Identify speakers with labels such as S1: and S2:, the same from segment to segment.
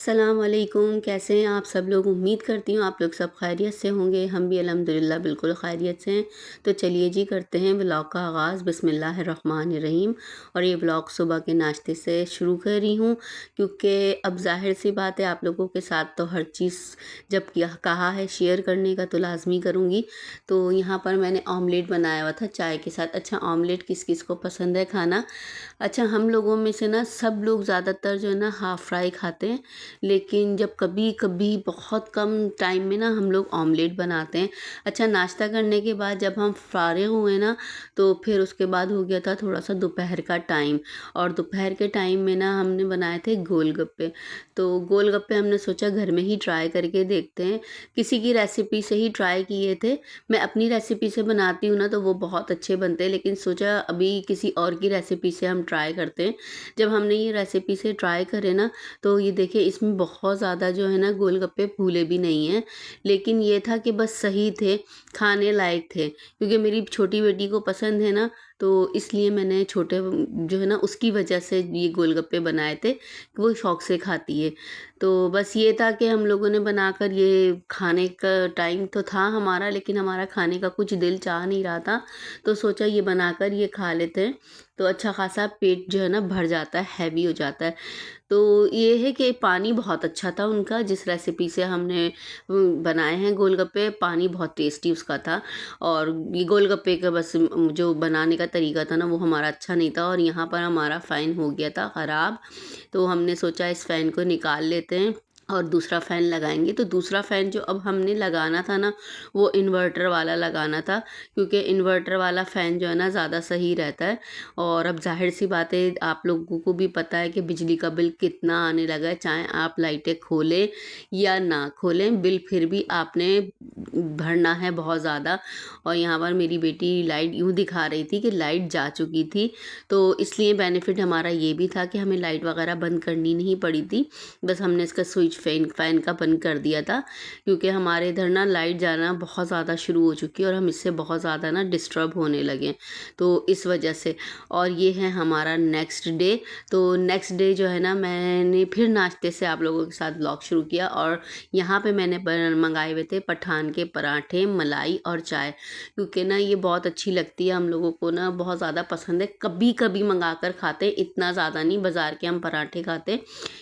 S1: अस्सलाम वालेकुम, कैसे हैं आप सब लोग? उम्मीद करती हूँ आप लोग सब खैरियत से होंगे। हम भी अल्हम्दुलिल्लाह बिल्कुल खैरियत से हैं। तो चलिए जी करते हैं व्लॉग का आगाज़ बिस्मिल्लाहिर्रहमानिर्रहीम। और ये व्लॉग सुबह के नाश्ते से शुरू कर रही हूँ क्योंकि अब ज़ाहिर सी बात है आप लोगों के साथ तो हर चीज़ जब किया कहा है शेयर करने का तो लाज़मी करूँगी। तो यहाँ पर मैंने ऑमलेट बनाया हुआ था चाय के साथ। अच्छा, ऑमलेट किस किस को पसंद है खाना? अच्छा, हम लोगों में से ना सब लोग ज़्यादातर जो है ना हाफ़ फ्राई खाते हैं, लेकिन जब कभी-कभी बहुत कम टाइम में ना हम लोग ऑमलेट बनाते हैं। अच्छा, नाश्ता करने के बाद जब हम फ़ारिग हुए ना, तो फिर उसके बाद हो गया था थोड़ा-सा दोपहर का टाइम और दोपहर के टाइम में ना हमने बनाए थे गोलगप्पे। तो गोलगप्पे हमने सोचा घर में ही ट्राई करके देखते हैं। किसी की रेसिपी से ही ट्राई किए थे। मैं अपनी रेसिपी से बनाती हूँ ना तो वो बहुत अच्छे बनते हैं, लेकिन सोचा अभी किसी और की रेसिपी से हम ट्राई करते हैं। जब हमने ये रेसिपी से ट्राई करे ना, तो ये देखिए इसमें बहुत ज़्यादा जो है ना गोलगप्पे फूले भी नहीं हैं, लेकिन ये था कि बस सही थे, खाने लायक थे। क्योंकि मेरी छोटी बेटी को पसंद है ना, तो इसलिए मैंने छोटे जो है ना उसकी वजह से ये गोलगप्पे बनाए थे, कि वो शौक से खाती है। तो बस ये था कि हम लोगों ने बनाकर ये खाने का टाइम तो था हमारा, लेकिन हमारा खाने का कुछ दिल चाह नहीं रहा था, तो सोचा ये बनाकर ये खा लेते हैं। तो अच्छा खासा पेट जो है ना भर जाता है, हैवी हो जाता है। तो ये है कि पानी बहुत अच्छा था उनका जिस रेसिपी से हमने बनाए हैं गोलगप्पे, पानी बहुत टेस्टी उसका था। और ये गोलगप्पे का बस जो बनाने का तरीका था ना वो हमारा अच्छा नहीं था और यहाँ पर हमारा फ़ैन हो गया था ख़राब। तो हमने सोचा इस फ़ैन को निकाल लेते हैं और दूसरा फ़ैन लगाएँगे। तो दूसरा फ़ैन जो अब हमने लगाना था ना, वो इन्वर्टर वाला लगाना था, क्योंकि इन्वर्टर वाला फ़ैन जो है ना ज़्यादा सही रहता है। और अब ज़ाहिर-सी बात है आप लोगों को भी पता है कि बिजली का बिल कितना आने लगा है, चाहे आप लाइटें खोलें या ना खोलें, बिल फिर भी आपने भरना है बहुत ज़्यादा। और यहाँ पर मेरी बेटी लाइट यूँ दिखा रही थी कि लाइट जा चुकी थी, तो इसलिए बेनिफिट हमारा ये भी था कि हमें लाइट वगैरह बंद करनी नहीं पड़ी थी। बस हमने इसका स्विच फ़ैन का बंद कर दिया था, क्योंकि हमारे इधर ना लाइट जाना बहुत ज़्यादा शुरू हो चुकी है और हम इससे बहुत ज़्यादा ना डिस्टर्ब होने लगे, तो इस वजह से। और ये है हमारा नेक्स्ट डे। तो नेक्स्ट डे जो है ना मैंने फिर नाश्ते से आप लोगों के साथ व्लॉग शुरू किया और यहाँ पे मैंने मंगाए हुए थे पठान के पराठे, मलाई और चाय, क्योंकि ना ये बहुत अच्छी लगती है हम लोगों को ना, बहुत ज़्यादा पसंद है। कभी कभी मंगा कर खाते, इतना ज़्यादा नहीं। बाज़ार के हम पराठे खाते,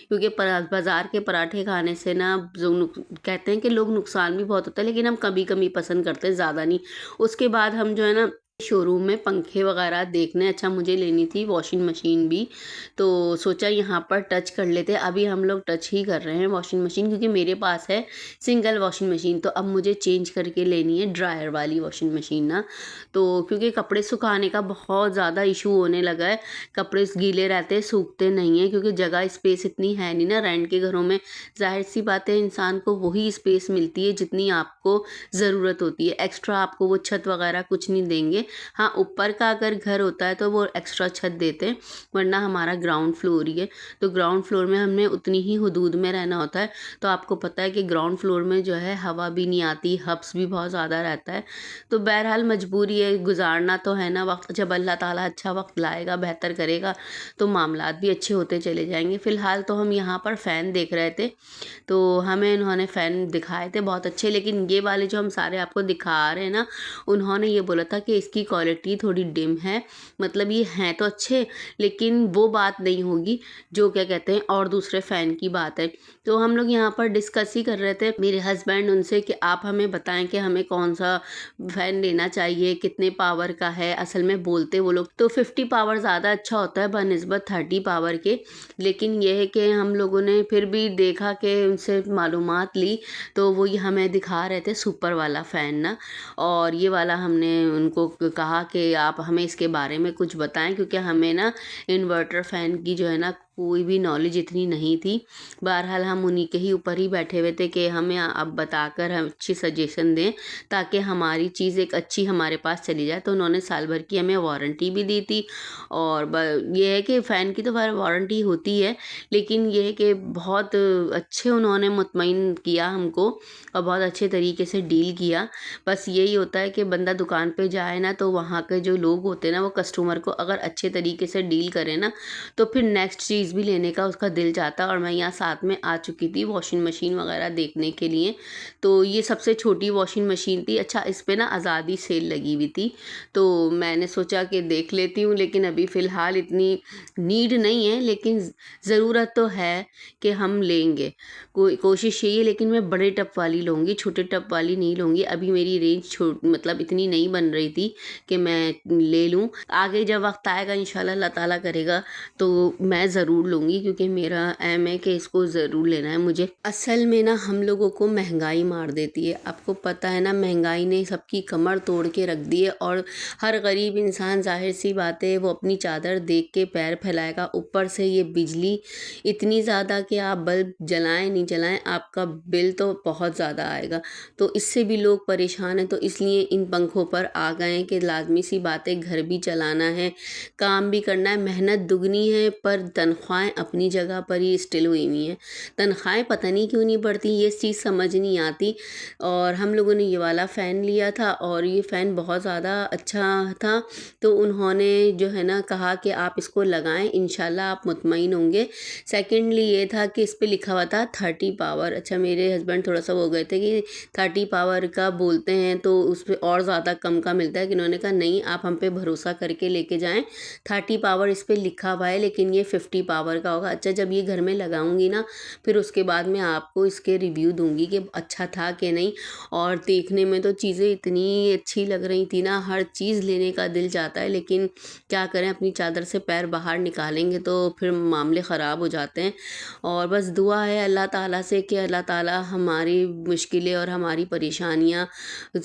S1: क्योंकि बाज़ार के पराठे खाने से ना जो कहते हैं कि लोग नुकसान भी बहुत होता है, लेकिन हम कभी कभी पसंद करते हैं, ज़्यादा नहीं। उसके बाद हम जो है ना शोरूम में पंखे वगैरह देखने, अच्छा मुझे लेनी थी वॉशिंग मशीन भी, तो सोचा यहाँ पर टच कर लेते। अभी हम लोग टच ही कर रहे हैं वॉशिंग मशीन, क्योंकि मेरे पास है सिंगल वॉशिंग मशीन, तो अब मुझे चेंज करके लेनी है ड्रायर वाली वॉशिंग मशीन ना। तो क्योंकि कपड़े सुखाने का बहुत ज़्यादा इशू होने लगा है, कपड़े गीले रहते हैं, सूखते नहीं हैं, क्योंकि जगह स्पेस इतनी है नहीं ना रेंट के घरों में। ज़ाहिर सी बात है इंसान को वही स्पेस मिलती है जितनी आपको ज़रूरत होती है, एक्स्ट्रा आपको वो छत वगैरह कुछ नहीं देंगे। हाँ, ऊपर का अगर घर होता है तो वो एक्स्ट्रा छत देते हैं, वरना हमारा ग्राउंड फ्लोर ही है, तो ग्राउंड फ्लोर में हमें उतनी ही हदूद में रहना होता है। तो आपको पता है कि ग्राउंड फ्लोर में जो है हवा भी नहीं आती, हब्स भी बहुत ज़्यादा रहता है। तो बहरहाल मजबूरी है, गुजारना तो है ना वक्त। जब अल्लाह ताला अच्छा वक्त लाएगा, बेहतर करेगा, तो मामलात भी अच्छे होते चले जाएंगे। फ़िलहाल तो हम यहाँ पर फ़ैन देख रहे थे, तो हमें इन्होंने फ़ैन दिखाए थे बहुत अच्छे, लेकिन ये वाले जो हम सारे आपको दिखा रहे हैं ना, उन्होंने ये बोला था कि इसकी क्वालिटी थोड़ी डिम है। मतलब ये हैं तो अच्छे, लेकिन वो बात नहीं होगी जो क्या कहते हैं और दूसरे फ़ैन की बात है। तो हम लोग यहाँ पर डिस्कस ही कर रहे थे, मेरे हस्बैंड उनसे, कि आप हमें बताएं कि हमें कौन सा फ़ैन लेना चाहिए, कितने पावर का है। असल में बोलते वो लोग तो 50 पावर ज़्यादा अच्छा होता है बनिस्बत 30 पावर के, लेकिन ये है कि हम लोगों ने फिर भी देखा कि उनसे मालूमात ली, तो वो ये हमें दिखा रहे थे सुपर वाला फ़ैन ना। और ये वाला हमने उनको कहा कि आप हमें इसके बारे में कुछ बताएं, क्योंकि हमें ना इन्वर्टर फ़ैन की जो है ना कोई भी नॉलेज इतनी नहीं थी। बहरहाल हम उन्हीं के ही ऊपर ही बैठे हुए थे कि हमें अब बताकर हम अच्छी सजेशन दें, ताकि हमारी चीज़ एक अच्छी हमारे पास चली जाए। तो उन्होंने साल भर की हमें वारंटी भी दी थी। और ये है कि फ़ैन की तो वारंटी होती है, लेकिन ये है कि बहुत अच्छे उन्होंने मुतमईन किया हमको और बहुत अच्छे तरीके से डील किया। बस यही होता है कि बंदा दुकान पे जाए ना, तो वहाँ के जो लोग होते हैं ना, वो कस्टमर को अगर अच्छे तरीके से डील करें ना, तो फिर नेक्स्ट चीज़ चीज़ भी लेने का उसका दिल चाहता और मैं यहाँ साथ में आ चुकी थी वॉशिंग मशीन वगैरह देखने के लिए। तो ये सबसे छोटी वॉशिंग मशीन थी। अच्छा, इस पे ना आज़ादी सेल लगी हुई थी, तो मैंने सोचा कि देख लेती हूँ, लेकिन अभी फ़िलहाल इतनी नीड नहीं है, लेकिन ज़रूरत तो है कि हम लेंगे। कोशिश यही है, लेकिन मैं बड़े टब वाली लूँगी, छोटे टब वाली नहीं लूँगी। अभी मेरी रेंज मतलब इतनी नहीं बन रही थी कि मैं ले लूँ। आगे जब वक़्त आएगा इंशाल्लाह अल्लाह ताला करेगा तो मैं ज़रूर लूँगी, क्योंकि मेरा एम है कि इसको ज़रूर लेना है मुझे। असल में ना हम लोगों को महँगाई मार देती है। आपको पता है ना, महँगाई ने सबकी कमर तोड़ के रख दी है और हर गरीब इंसान, ज़ाहिर-सी बात है, वो अपनी चादर देख के पैर फैलाएगा। ऊपर से ये बिजली इतनी ज़्यादा कि आप बल्ब जलाएँ नहीं जलाएँ, आपका बिल तो बहुत ज़्यादा आएगा। तो इससे भी लोग परेशान हैं, तो इसलिए इन पंखों पर आ गए हैं कि लाज़मी सी बात है, घर भी चलाना है, काम भी करना है, मेहनत दुगनी है, पर तनख्वाहें अपनी जगह पर ही स्टिल हुई हुई हैं। तनख्वाहें पता नहीं क्यों नहीं बढ़ती, ये चीज़ समझ नहीं आती। और हम लोगों ने ये वाला फ़ैन लिया था और ये फ़ैन बहुत ज़्यादा अच्छा था, तो उन्होंने जो है ना कहा कि आप इसको लगाएँ, इंशाल्लाह आप मुतमईन होंगे। सेकेंडली ये था कि इस पे लिखा हुआ था 30 पावर। अच्छा, मेरे हस्बैंड थोड़ा-सा वो गए थे कि 30 पावर का बोलते हैं तो उस पे और ज़्यादा कम का मिलता है, कि उन्होंने कहा नहीं, आप हम पे भरोसा करके लेके जाएँ, 30 पावर इस पे लिखा हुआ है, लेकिन ये 50 पावर का होगा। अच्छा, जब ये घर में लगाऊँगी ना, फिर उसके बाद मैं आपको इसके रिव्यू दूँगी कि अच्छा था कि नहीं। और देखने में तो चीज़ें इतनी अच्छी लग रही थी ना, हर चीज़ लेने का दिल चाहता है, लेकिन क्या करें, अपनी चादर से पैर बाहर निकालेंगे तो फिर मामले ख़राब हो जाते हैं। और बस दुआ है अल्लाह ताला से कि अल्लाह ताला हमारी मुश्किलें और हमारी परेशानियाँ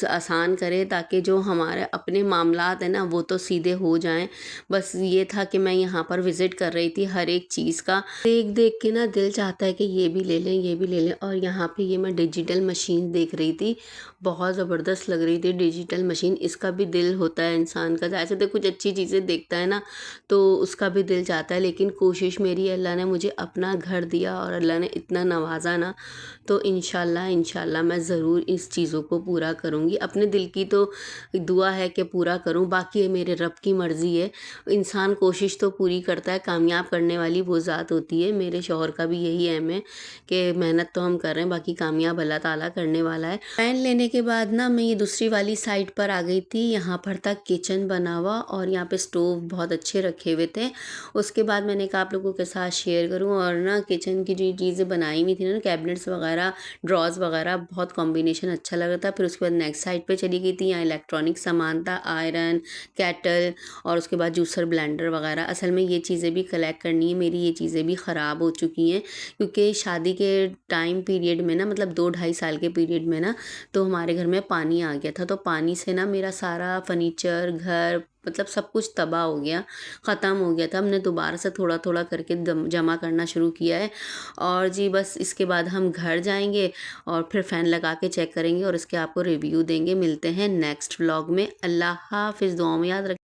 S1: आसान करे, ताकि जो हमारे अपने मामलात हैं ना वो तो सीधे हो जाएं। बस ये था कि मैं यहाँ पर विज़िट कर रही थी, हर एक चीज़ का देख देख के ना दिल चाहता है कि ये भी ले लें, ये भी ले लें। और यहाँ पे ये मैं डिजिटल मशीन देख रही थी, बहुत ज़बरदस्त लग रही थी डिजिटल मशीन। इसका भी दिल होता है इंसान का, ऐसे तो कुछ अच्छी चीज़ें देखता है ना तो उसका भी दिल चाहता है, लेकिन कोशिश मेरी, अल्लाह ने मुझे अपना घर दिया और अल्लाह ने इतना नवाजा ना, तो इंशाल्लाह इंशाल्लाह मैं ज़रूर इस चीज़ों को पूरा करूँगी। अपने दिल की तो दुआ है कि पूरा करूँ, बाकी ये मेरे रब की मर्ज़ी है। इंसान कोशिश तो पूरी करता है, कामयाब करने वाली वो ज़ात होती है। मेरे शौहर का भी यही एम है कि मेहनत तो हम कर रहे हैं, बाकी कामयाब अल्लाह ताला करने वाला है। फ़ैन लेने के बाद ना मैं ये दूसरी वाली साइड पर आ गई थी। यहाँ पर था किचन बना हुआ और यहाँ पे स्टोव बहुत अच्छे रखे हुए थे। उसके बाद मैंने कहा आप लोगों के साथ शेयर करूँ, और ना किचन की जो चीज़ें बनाई हुई थी ना, कैबिनेट्स वगैरह, ड्रॉज़ वगैरह, बहुत कॉम्बिनेशन अच्छा लग रहा था। फिर उसके बाद नेक्स्ट साइड पे चली गई थी, यहाँ इलेक्ट्रॉनिक सामान था, आयरन, केटल, और उसके बाद जूसर, ब्लेंडर वगैरह। असल में ये चीज़ें भी कलेक्ट करनी है, मेरी ये चीज़ें भी ख़राब हो चुकी हैं, क्योंकि शादी के टाइम पीरियड में ना, मतलब 2 ढाई साल के पीरियड में ना, तो हमारे घर में पानी आ गया था। तो पानी से ना मेरा सारा फर्नीचर, घर, मतलब सब कुछ तबाह हो गया, ख़त्म हो गया था। हमने दोबारा से थोड़ा-थोड़ा करके जमा करना शुरू किया है। और जी बस इसके बाद हम घर जाएँगे और फिर फ़ैन लगा के चेक करेंगे और इसके आपको रिव्यू देंगे। मिलते हैं नेक्स्ट व्लॉग में। अल्लाह हाफ़िज़, दुआओं में याद रख